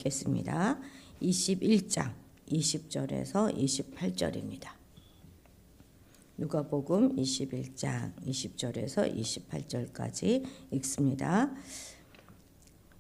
읽겠습니다. 21장 20절에서 28절입니다. 누가복음 21장 20절에서 28절까지 읽습니다.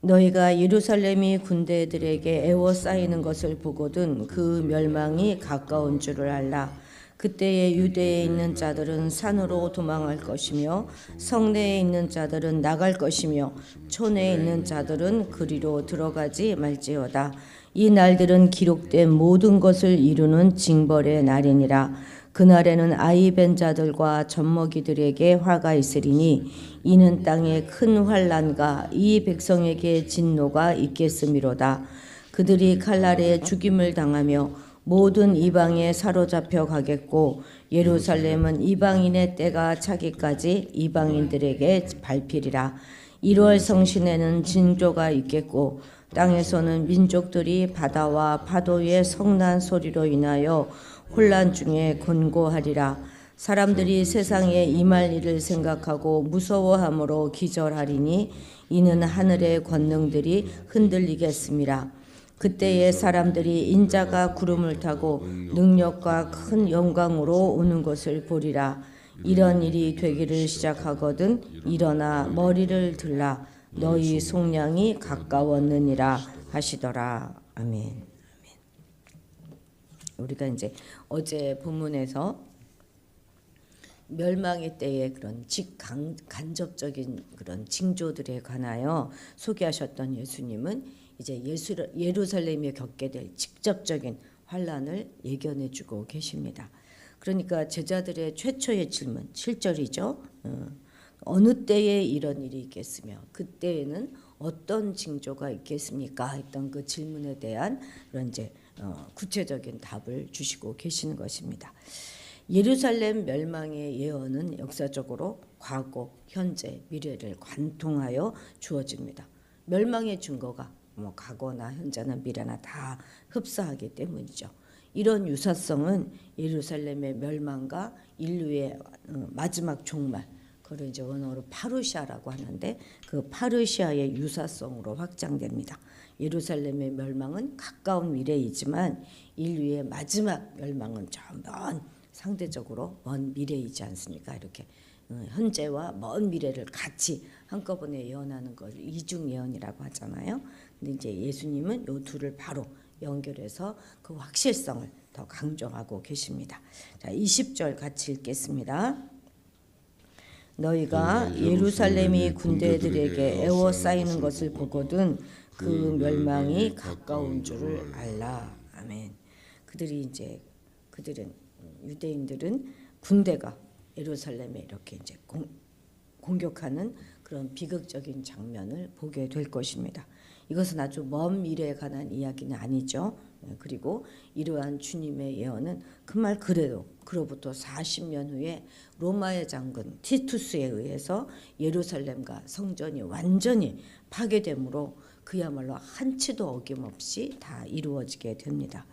너희가 예루살렘이 군대들에게 애워싸이는 것을 보거든 그 멸망이 가까운 줄을 알라. 그때에 유대에 있는 자들은 산으로 도망할 것이며 성내에 있는 자들은 나갈 것이며 촌에 있는 자들은 그리로 들어가지 말지어다. 이 날들은 기록된 모든 것을 이루는 징벌의 날이니라. 그날에는 아이 벤 자들과 젖먹이들에게 화가 있으리니 이는 땅에 큰 환난과 이 백성에게 진노가 있겠음이로다. 그들이 칼날에 죽임을 당하며 모든 이방에 사로잡혀 가겠고 예루살렘은 이방인의 때가 차기까지 이방인들에게 밟히리라. 1월 성신에는 징조가 있겠고 땅에서는 민족들이 바다와 파도의 성난 소리로 인하여 혼란 중에 곤고하리라. 사람들이 세상에 임할 일을 생각하고 무서워함으로 기절하리니 이는 하늘의 권능들이 흔들리겠음이라. 그때에 사람들이 인자가 구름을 타고 능력과 큰 영광으로 오는 것을 보리라. 이런 일이 되기를 시작하거든 일어나 머리를 들라. 너희 속량이 가까웠느니라 하시더라. 아멘. 우리가 이제 어제 본문에서 멸망의 때의 그런 간접적인 그런 징조들에 관하여 소개하셨던 예수님은 이제 예루살렘이 겪게 될 직접적인 환란을 예견해주고 계십니다. 그러니까 제자들의 최초의 질문 7절이죠. 어느 때에 이런 일이 있겠으며 그때에는 어떤 징조가 있겠습니까? 했던 그 질문에 대한 그런 이제 구체적인 답을 주시고 계시는 것입니다. 예루살렘 멸망의 예언은 역사적으로 과거, 현재, 미래를 관통하여 주어집니다. 멸망의 증거가 과거나 현재나 미래나 다 흡사하기 때문이죠. 이런 유사성은 예루살렘의 멸망과 인류의 마지막 종말, 그걸 이제 원어로 파루시아라고 하는데 그 파루시아의 유사성으로 확장됩니다. 예루살렘의 멸망은 가까운 미래이지만 인류의 마지막 멸망은 좀 먼 상대적으로 먼 미래이지 않습니까? 이렇게 현재와 먼 미래를 같이 한꺼번에 예언하는 걸 이중 예언이라고 하잖아요. 근데 이제 예수님은 이 둘을 바로 연결해서 그 확실성을 더 강조하고 계십니다. 자, 20절 같이 읽겠습니다. 너희가 예루살렘이 군대들에게 애워싸이는 것을 보거든 그 멸망이 가까운 줄을 알라. 아멘. 유대인들은 군대가 예루살렘에 이렇게 이제 공격하는 그런 비극적인 장면을 보게 될 것입니다. 이것은 아주 먼 미래에 관한 이야기는 아니죠. 그리고 이러한 주님의 예언은 그말 그래도 그로부터 40년 후에 로마의 장군 티투스에 의해서 예루살렘과 성전이 완전히 파괴되므로 그야말로 한치도 어김없이 다 이루어지게 됩니다.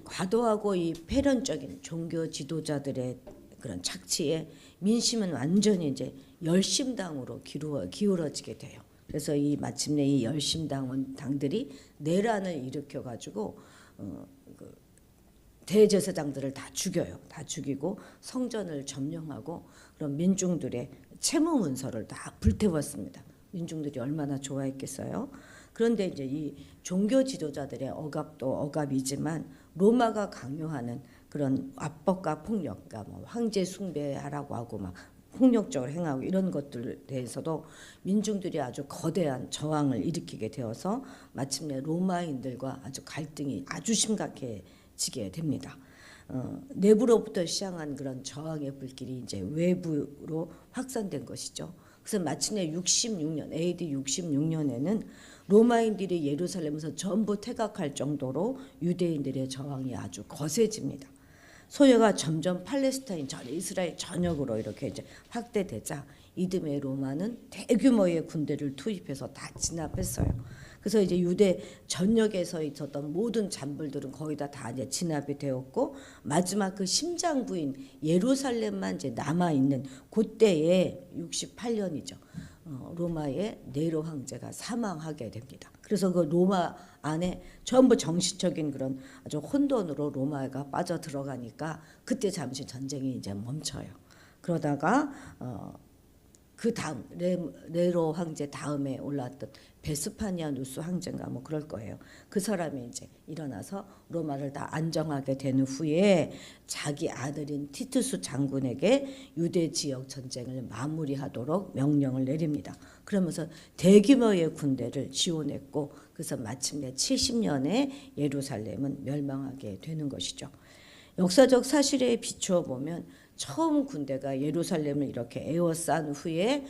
과도하고 이 폐륜적인 종교 지도자들의 그런 착취에 민심은 완전히 이제 열심당으로 기울어지게 돼요. 그래서 마침내 이 열심당들이 내란을 일으켜 가지고 대제사장들을 다 죽여요. 다 죽이고 성전을 점령하고 그런 민중들의 채무 문서를 다 불태웠습니다. 민중들이 얼마나 좋아했겠어요. 그런데 이제 이 종교 지도자들의 억압도 억압이지만 로마가 강요하는 그런 압박과 폭력, 그러니까 황제 숭배하라고 하고 막 폭력적으로 행하고 이런 것들에 대해서도 민중들이 아주 거대한 저항을 일으키게 되어서 마침내 로마인들과 아주 갈등이 아주 심각해지게 됩니다. 내부로부터 시작한 그런 저항의 불길이 이제 외부로 확산된 것이죠. 그래서 마침내 AD 66년에는 로마인들이 예루살렘에서 전부 퇴각할 정도로 유대인들의 저항이 아주 거세집니다. 소요가 점점 팔레스타인 전 이스라엘 전역으로 이렇게 이제 확대되자 이듬해 로마는 대규모의 군대를 투입해서 다 진압했어요. 그래서 이제 유대 전역에서 있었던 모든 잔불들은 거의 다 이제 진압이 되었고 마지막 그 심장부인 예루살렘만 이제 남아 있는 그때에 68년이죠. 로마의 네로 황제가 사망하게 됩니다. 그래서 그 로마 안에 전부 정치적인 그런 아주 혼돈으로 로마가 빠져 들어가니까 그때 잠시 전쟁이 이제 멈춰요. 그러다가 그 다음 네로 황제 다음에 올라왔던 베스파니아누스 황제인가 뭐 그럴 거예요. 그 사람이 이제 일어나서 로마를 다 안정하게 된 후에 자기 아들인 티투스 장군에게 유대 지역 전쟁을 마무리하도록 명령을 내립니다. 그러면서 대규모의 군대를 지원했고 그래서 마침내 70년에 예루살렘은 멸망하게 되는 것이죠. 역사적 사실에 비추어 보면 처음 군대가 예루살렘을 이렇게 에워싼 후에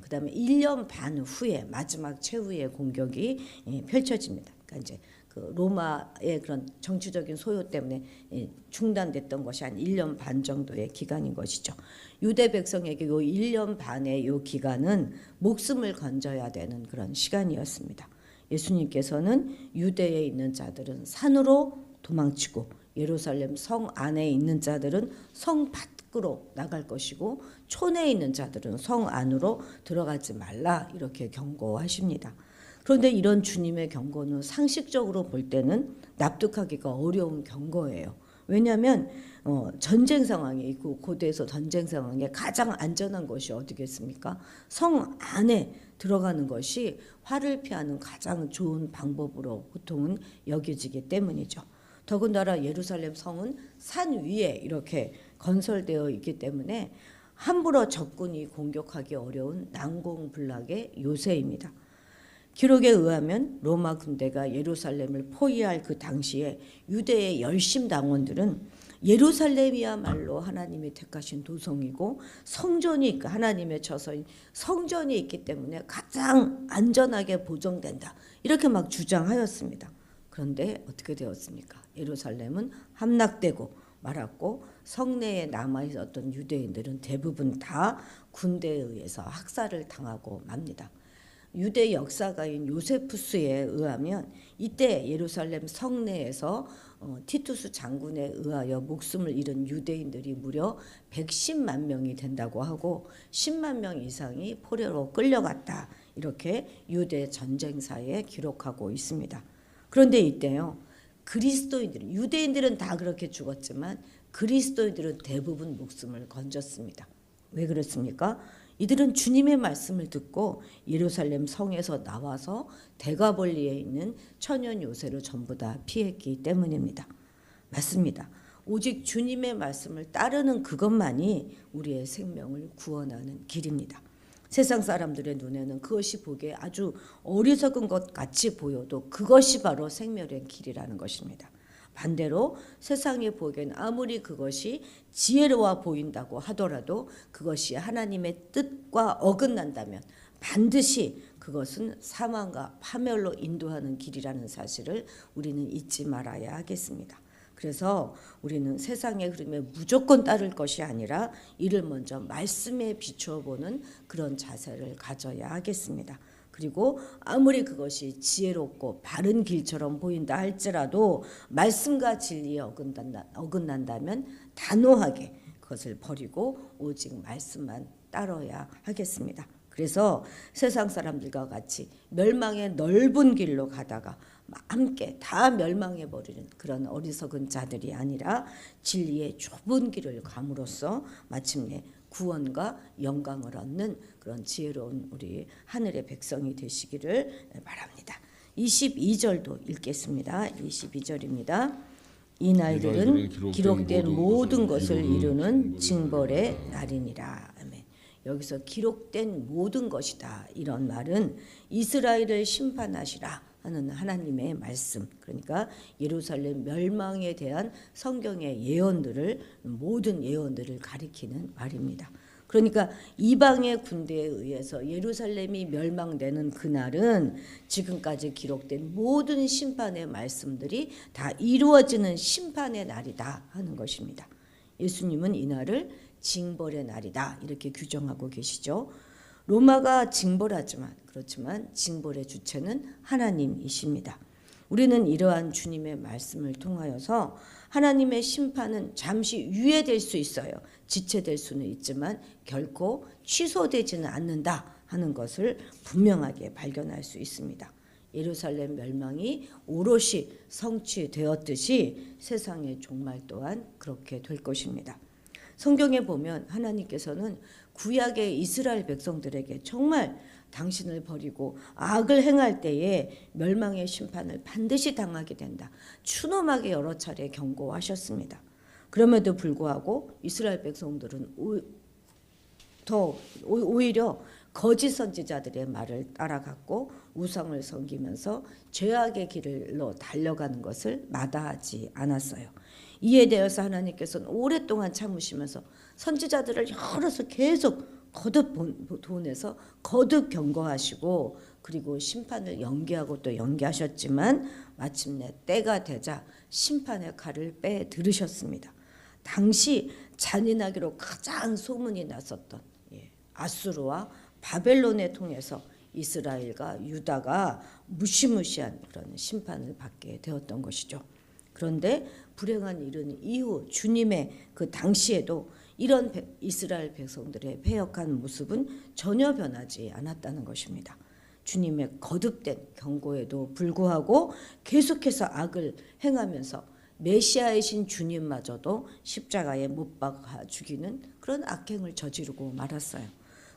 그다음에 1년 반 후에 마지막 최후의 공격이 펼쳐집니다. 그러니까 이제 그 로마의 그런 정치적인 소요 때문에 중단됐던 것이 한 1년 반 정도의 기간인 것이죠. 유대 백성에게 요 1년 반의 요 기간은 목숨을 건져야 되는 그런 시간이었습니다. 예수님께서는 유대에 있는 자들은 산으로 도망치고 예루살렘 성 안에 있는 자들은 성 밖으로 나갈 것이고 촌에 있는 자들은 성 안으로 들어가지 말라 이렇게 경고하십니다. 그런데 이런 주님의 경고는 상식적으로 볼 때는 납득하기가 어려운 경고예요. 왜냐하면 전쟁 상황이 있고 고대에서 전쟁 상황에 가장 안전한 것이 어디겠습니까? 성 안에 들어가는 것이 화를 피하는 가장 좋은 방법으로 보통은 여겨지기 때문이죠. 더군다나 예루살렘 성은 산 위에 이렇게 건설되어 있기 때문에 함부로 적군이 공격하기 어려운 난공불락의 요새입니다. 기록에 의하면 로마 군대가 예루살렘을 포위할 그 당시에 유대의 열심당원들은 예루살렘이야말로 하나님이 택하신 도성이고 성전이 하나님의 처소인 성전이 있기 때문에 가장 안전하게 보존된다 이렇게 막 주장하였습니다. 그런데 어떻게 되었습니까? 예루살렘은 함락되고 말았고 성내에 남아있었던 유대인들은 대부분 다 군대에 의해서 학살을 당하고 맙니다. 유대 역사가인 요세푸스에 의하면 이때 예루살렘 성내에서 티투스 장군에 의하여 목숨을 잃은 유대인들이 무려 110만 명이 된다고 하고 10만 명 이상이 포로로 끌려갔다 이렇게 유대 전쟁사에 기록하고 있습니다. 그런데 이때요 그리스도인들 유대인들은 다 그렇게 죽었지만 그리스도인들은 대부분 목숨을 건졌습니다. 왜 그렇습니까? 이들은 주님의 말씀을 듣고 예루살렘 성에서 나와서 대가볼리에 있는 천연 요새를 전부 다 피했기 때문입니다. 맞습니다. 오직 주님의 말씀을 따르는 그것만이 우리의 생명을 구원하는 길입니다. 세상 사람들의 눈에는 그것이 보기에 아주 어리석은 것 같이 보여도 그것이 바로 생명의 길이라는 것입니다. 반대로 세상에 보기엔 아무리 그것이 지혜로워 보인다고 하더라도 그것이 하나님의 뜻과 어긋난다면 반드시 그것은 사망과 파멸로 인도하는 길이라는 사실을 우리는 잊지 말아야 하겠습니다. 그래서 우리는 세상의 흐름에 무조건 따를 것이 아니라 이를 먼저 말씀에 비추어 보는 그런 자세를 가져야 하겠습니다. 그리고 아무리 그것이 지혜롭고 바른 길처럼 보인다 할지라도 말씀과 진리에 어긋난다면 단호하게 그것을 버리고 오직 말씀만 따라야 하겠습니다. 그래서 세상 사람들과 같이 멸망의 넓은 길로 가다가 함께 다 멸망해버리는 그런 어리석은 자들이 아니라 진리의 좁은 길을 감으로써 마침내 구원과 영광을 얻는 그런 지혜로운 우리 하늘의 백성이 되시기를 바랍니다. 22절도 읽겠습니다. 22절입니다. 이 날들은 기록된 모든 것을 이루는 징벌의 날이니라. 아멘. 여기서 기록된 모든 것이다 이런 말은 이스라엘을 심판하시라 하는 하나님의 말씀, 그러니까 예루살렘 멸망에 대한 성경의 예언들을 모든 예언들을 가리키는 말입니다. 그러니까 이방의 군대에 의해서 예루살렘이 멸망되는 그날은 지금까지 기록된 모든 심판의 말씀들이 다 이루어지는 심판의 날이다 하는 것입니다. 예수님은 이 날을 징벌의 날이다 이렇게 규정하고 계시죠. 로마가 징벌하지만 그렇지만 징벌의 주체는 하나님이십니다. 우리는 이러한 주님의 말씀을 통하여서 하나님의 심판은 잠시 유예될 수 있어요. 지체될 수는 있지만 결코 취소되지는 않는다 하는 것을 분명하게 발견할 수 있습니다. 예루살렘 멸망이 오롯이 성취되었듯이 세상의 종말 또한 그렇게 될 것입니다. 성경에 보면 하나님께서는 구약의 이스라엘 백성들에게 정말 당신을 버리고 악을 행할 때에 멸망의 심판을 반드시 당하게 된다, 추노하게 여러 차례 경고하셨습니다. 그럼에도 불구하고 이스라엘 백성들은 오히려 거짓 선지자들의 말을 따라갔고 우상을 섬기면서 죄악의 길로 달려가는 것을 마다하지 않았어요. 이에 대해서 하나님께서는 오랫동안 참으시면서 선지자들을 여러서 계속 거듭 보내서 거듭 경고하시고, 그리고 심판을 연기하고 또 연기하셨지만 마침내 때가 되자 심판의 칼을 빼들으셨습니다. 당시 잔인하기로 가장 소문이 났었던 아수르와 바벨론에 통해서 이스라엘과 유다가 무시무시한 그런 심판을 받게 되었던 것이죠. 그런데 불행한 일은 이후 주님의 그 당시에도 이런 이스라엘 백성들의 패역한 모습은 전혀 변하지 않았다는 것입니다. 주님의 거듭된 경고에도 불구하고 계속해서 악을 행하면서 메시아이신 주님마저도 십자가에 못 박아 죽이는 그런 악행을 저지르고 말았어요.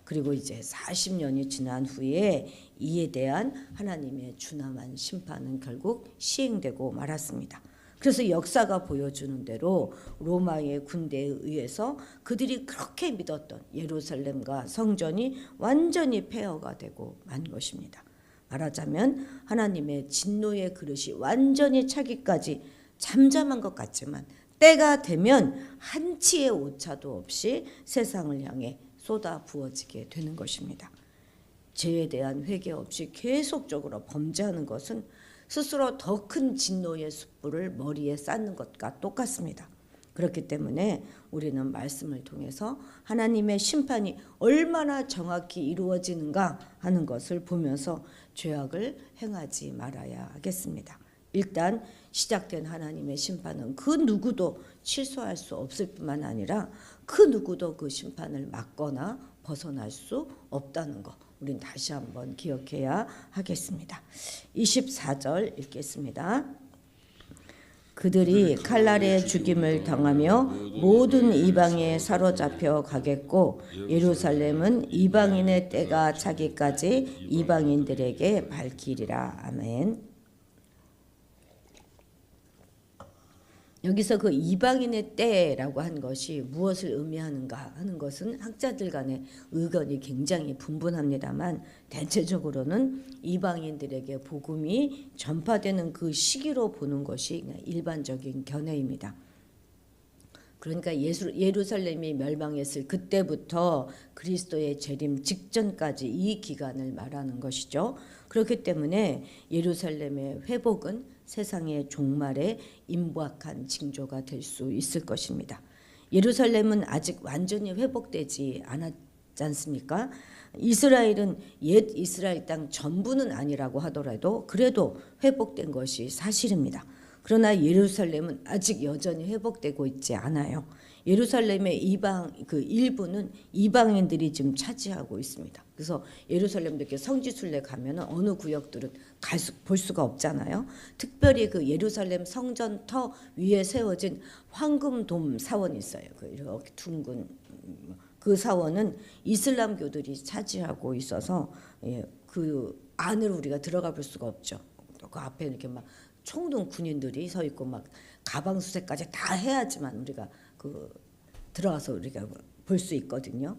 그리고 이제 40년이 지난 후에 이에 대한 하나님의 준엄한 심판은 결국 시행되고 말았습니다. 그래서 역사가 보여주는 대로 로마의 군대에 의해서 그들이 그렇게 믿었던 예루살렘과 성전이 완전히 폐허가 되고 만 것입니다. 말하자면 하나님의 진노의 그릇이 완전히 차기까지 잠잠한 것 같지만 때가 되면 한치의 오차도 없이 세상을 향해 쏟아 부어지게 되는 것입니다. 죄에 대한 회개 없이 계속적으로 범죄하는 것은 스스로 더 큰 진노의 숯불을 머리에 쌓는 것과 똑같습니다. 그렇기 때문에 우리는 말씀을 통해서 하나님의 심판이 얼마나 정확히 이루어지는가 하는 것을 보면서 죄악을 행하지 말아야 하겠습니다. 일단 시작된 하나님의 심판은 그 누구도 취소할 수 없을 뿐만 아니라 그 누구도 그 심판을 막거나 벗어날 수 없다는 것, 우린 다시 한번 기억해야 하겠습니다. 24절 읽겠습니다. 그들이 칼날의 죽임을 당하며 모든 이방에 사로잡혀 가겠고 예루살렘은 이방인의 때가 차기까지 이방인들에게 밝히리라. 아멘. 여기서 그 이방인의 때라고 한 것이 무엇을 의미하는가 하는 것은 학자들 간의 의견이 굉장히 분분합니다만, 대체적으로는 이방인들에게 복음이 전파되는 그 시기로 보는 것이 일반적인 견해입니다. 그러니까 예루살렘이 멸망했을 그때부터 그리스도의 재림 직전까지 이 기간을 말하는 것이죠. 그렇기 때문에 예루살렘의 회복은 세상의 종말에 임박한 징조가 될 수 있을 것입니다. 예루살렘은 아직 완전히 회복되지 않았지 않습니까? 이스라엘은 옛 이스라엘 땅 전부는 아니라고 하더라도 그래도 회복된 것이 사실입니다. 그러나 예루살렘은 아직 여전히 회복되고 있지 않아요. 예루살렘의 그 일부는 이방인들이 지금 차지하고 있습니다. 그래서 예루살렘도 이렇게 성지순례 가면은 어느 구역들은 볼 수가 없잖아요. 특별히 그 예루살렘 성전터 위에 세워진 황금돔 사원이 있어요. 그 이렇게 둥근 그 사원은 이슬람교들이 차지하고 있어서 그 안으로 우리가 들어가 볼 수가 없죠. 그 앞에 이렇게 막 총등 군인들이 서 있고 막 가방 수색까지 다 해야지만 우리가 들어가서 우리가 볼 수 있거든요.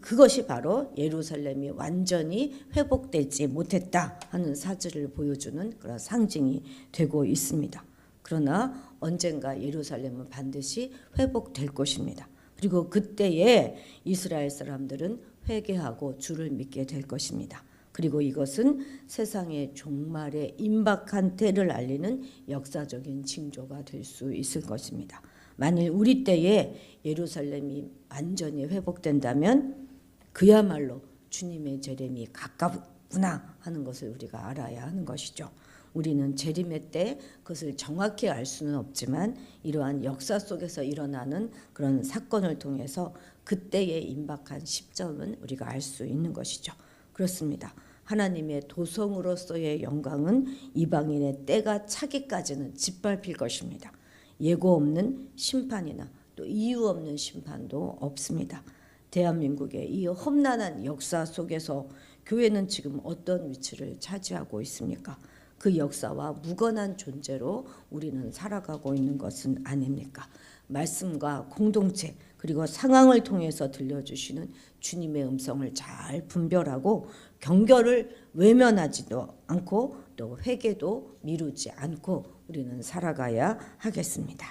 그것이 바로 예루살렘이 완전히 회복되지 못했다 하는 사실을 보여주는 그런 상징이 되고 있습니다. 그러나 언젠가 예루살렘은 반드시 회복될 것입니다. 그리고 그때에 이스라엘 사람들은 회개하고 주를 믿게 될 것입니다. 그리고 이것은 세상의 종말에 임박한 때를 알리는 역사적인 징조가 될 수 있을 것입니다. 만일 우리 때에 예루살렘이 완전히 회복된다면 그야말로 주님의 재림이 가깝구나 하는 것을 우리가 알아야 하는 것이죠. 우리는 재림의 때 그것을 정확히 알 수는 없지만 이러한 역사 속에서 일어나는 그런 사건을 통해서 그때에 임박한 시점은 우리가 알 수 있는 것이죠. 그렇습니다. 하나님의 도성으로서의 영광은 이방인의 때가 차기까지는 짓밟힐 것입니다. 예고 없는 심판이나 또 이유 없는 심판도 없습니다. 대한민국의 이 험난한 역사 속에서 교회는 지금 어떤 위치를 차지하고 있습니까? 그 역사와 무관한 존재로 우리는 살아가고 있는 것은 아닙니까? 말씀과 공동체 그리고 상황을 통해서 들려주시는 주님의 음성을 잘 분별하고 경결을 외면하지도 않고 또 회개도 미루지 않고 우리는 살아가야 하겠습니다.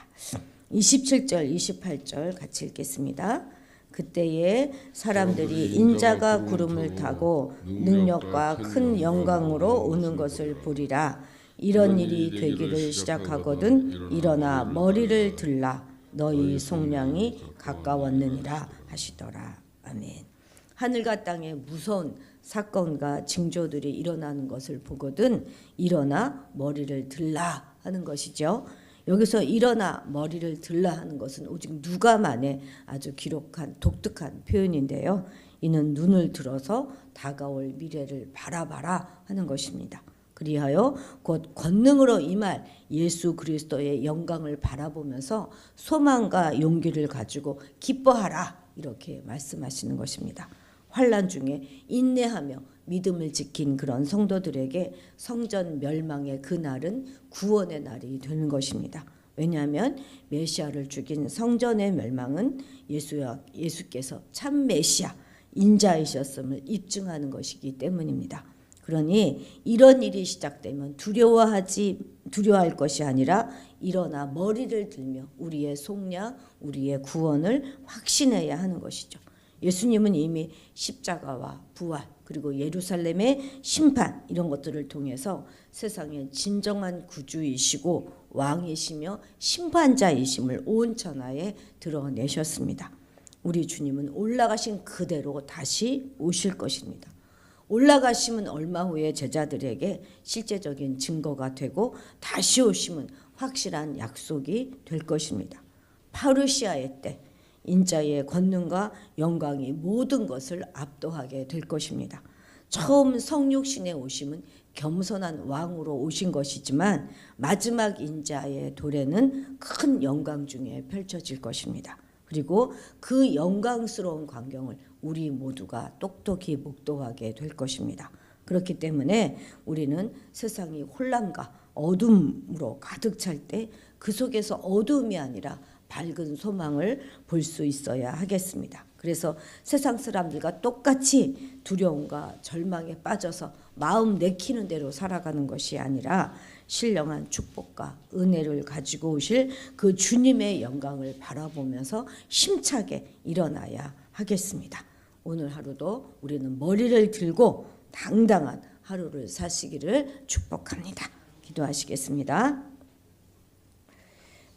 27절 28절 같이 읽겠습니다. 그때에 사람들이 인자가 구름을 타고 능력과 큰 영광으로 오는 것을 보리라. 이런 일이 되기를 시작하거든 일어나 머리를 들라. 너희 속량이 가까웠느니라 하시더라. 아멘. 하늘과 땅에 무서운 사건과 징조들이 일어나는 것을 보거든 일어나 머리를 들라 하는 것이죠. 여기서 일어나 머리를 들라 하는 것은 오직 누가만의 아주 기록한 독특한 표현인데요. 이는 눈을 들어서 다가올 미래를 바라봐라 하는 것입니다. 그리하여 곧 권능으로 임할 예수 그리스도의 영광을 바라보면서 소망과 용기를 가지고 기뻐하라 이렇게 말씀하시는 것입니다. 환난 중에 인내하며 믿음을 지킨 그런 성도들에게 성전 멸망의 그 날은 구원의 날이 되는 것입니다. 왜냐하면 메시아를 죽인 성전의 멸망은 예수께서 참 메시아 인자이셨음을 입증하는 것이기 때문입니다. 그러니 이런 일이 시작되면 두려워할 것이 아니라 일어나 머리를 들며 우리의 속량, 우리의 구원을 확신해야 하는 것이죠. 예수님은 이미 십자가와 부활 그리고 예루살렘의 심판 이런 것들을 통해서 세상의 진정한 구주이시고 왕이시며 심판자이심을 온 천하에 드러내셨습니다. 우리 주님은 올라가신 그대로 다시 오실 것입니다. 올라가심은 얼마 후에 제자들에게 실제적인 증거가 되고 다시 오심은 확실한 약속이 될 것입니다. 파루시아의 때 인자의 권능과 영광이 모든 것을 압도하게 될 것입니다. 처음 성육신의 오심은 겸손한 왕으로 오신 것이지만 마지막 인자의 도래는 큰 영광 중에 펼쳐질 것입니다. 그리고 그 영광스러운 광경을 우리 모두가 똑똑히 목도하게 될 것입니다. 그렇기 때문에 우리는 세상이 혼란과 어둠으로 가득 찰 때 그 속에서 어둠이 아니라 밝은 소망을 볼 수 있어야 하겠습니다. 그래서 세상 사람들과 똑같이 두려움과 절망에 빠져서 마음 내키는 대로 살아가는 것이 아니라 신령한 축복과 은혜를 가지고 오실 그 주님의 영광을 바라보면서 힘차게 일어나야 하겠습니다. 오늘 하루도 우리는 머리를 들고 당당한 하루를 사시기를 축복합니다. 기도하시겠습니다.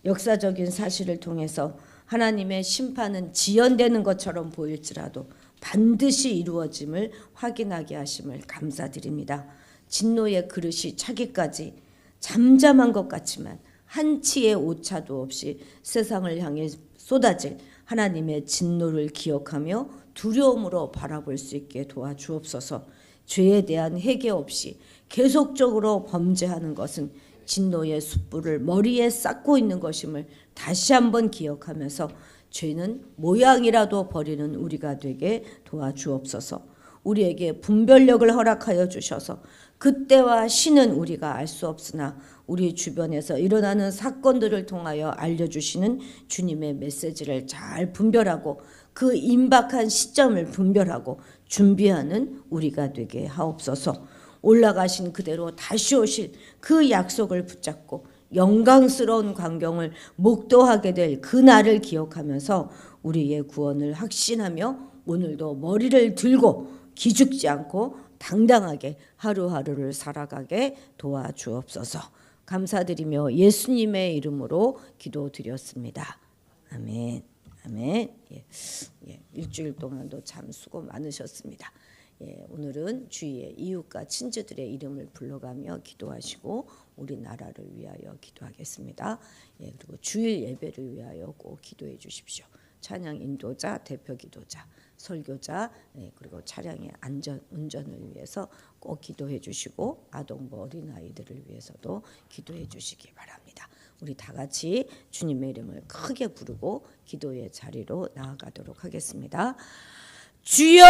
역사적인 사실을 통해서 하나님의 심판은 지연되는 것처럼 보일지라도 반드시 이루어짐을 확인하게 하심을 감사드립니다. 진노의 그릇이 차기까지 잠잠한 것 같지만 한치의 오차도 없이 세상을 향해 쏟아질 하나님의 진노를 기억하며 두려움으로 바라볼 수 있게 도와주옵소서. 죄에 대한 회개 없이 계속적으로 범죄하는 것은 진노의 숯불을 머리에 쌓고 있는 것임을 다시 한번 기억하면서 죄는 모양이라도 버리는 우리가 되게 도와주옵소서. 우리에게 분별력을 허락하여 주셔서 그때와 시는 우리가 알 수 없으나 우리 주변에서 일어나는 사건들을 통하여 알려주시는 주님의 메시지를 잘 분별하고 그 임박한 시점을 분별하고 준비하는 우리가 되게 하옵소서. 올라가신 그대로 다시 오실 그 약속을 붙잡고 영광스러운 광경을 목도하게 될 그날을 기억하면서 우리의 구원을 확신하며 오늘도 머리를 들고 기죽지 않고 당당하게 하루하루를 살아가게 도와주옵소서. 감사드리며 예수님의 이름으로 기도드렸습니다. 아멘. 아멘. 일주일 동안도 참 수고 많으셨습니다. 오늘은 주위의 이웃과 친지들의 이름을 불러가며 기도하시고 우리나라를 위하여 기도하겠습니다. 그리고 주일 예배를 위하여 꼭 기도해 주십시오. 찬양 인도자, 대표 기도자, 설교자, 그리고 차량의 안전 운전을 위해서 꼭 기도해 주시고 아동부 어린아이들을 위해서도 기도해 주시기 바랍니다. 우리 다 같이 주님의 이름을 크게 부르고 기도의 자리로 나아가도록 하겠습니다. 주여!